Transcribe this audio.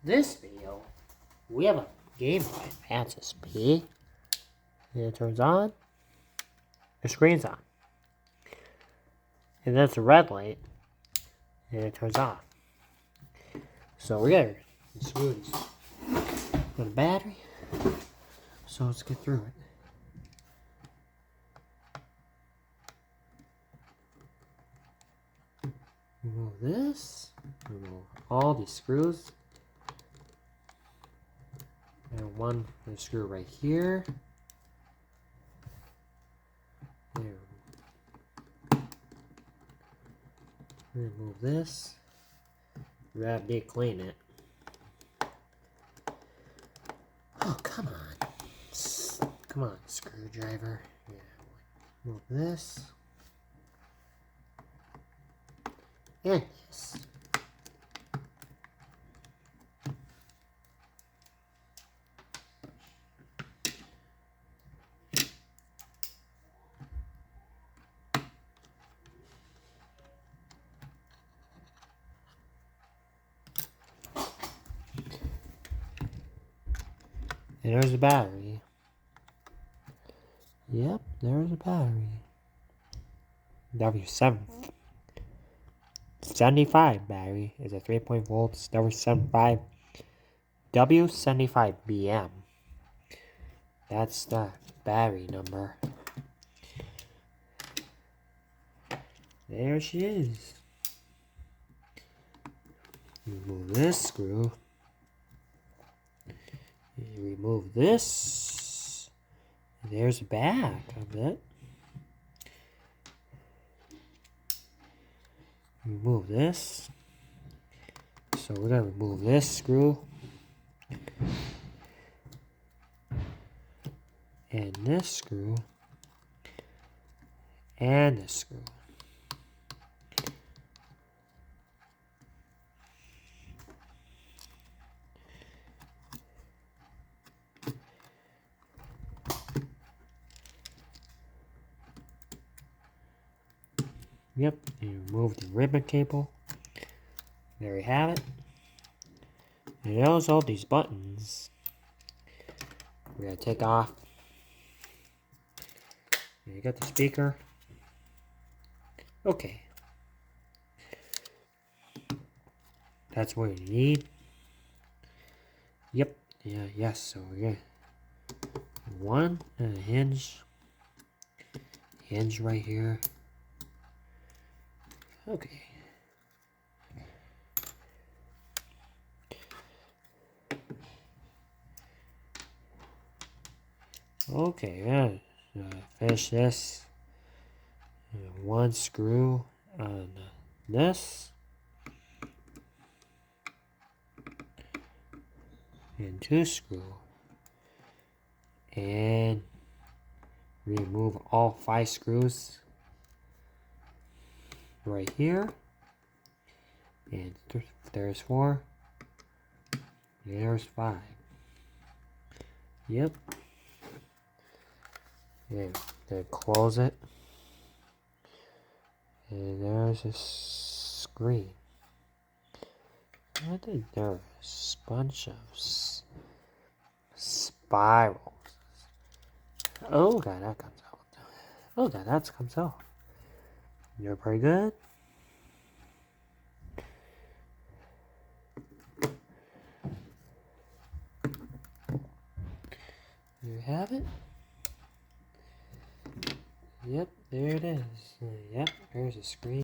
this video, we have a Game Boy Advance SP. And it turns on. The screen's on. And that's a red light. And it turns off. So we gotta screw these. Got a battery. So let's get through it. Remove this. Remove all these screws. And one screw right here. There. Remove this. Grab it, clean it. Oh, come on. Come on, screwdriver. Yeah. Move this. And this. And there's the battery. Yep, there's a battery. W75 battery is a 3.0 volts W75 W75BM. That's the battery number. There she is. Remove this screw. Remove this. There's the back of it. Remove this. So we're gonna remove this screw. And this screw. And this screw. Yep, you remove the ribbon cable. There we have it. And those all these buttons. We're gonna take off. And you got the speaker. Okay. That's what you need. Yep. Yeah. Yes. So we're gonna one and a hinge. Hinge right here. Okay. Okay, finish this. One screw on this. And two screw. And remove all 5 screws. Right here, and there's 4, there's 5. Yep. And then close it, and there's a screen. I think there's a bunch of spirals. Oh god, that comes out. Oh god, that comes out. You're pretty good. You have it? Yep, there it is. Yep, there's a screen.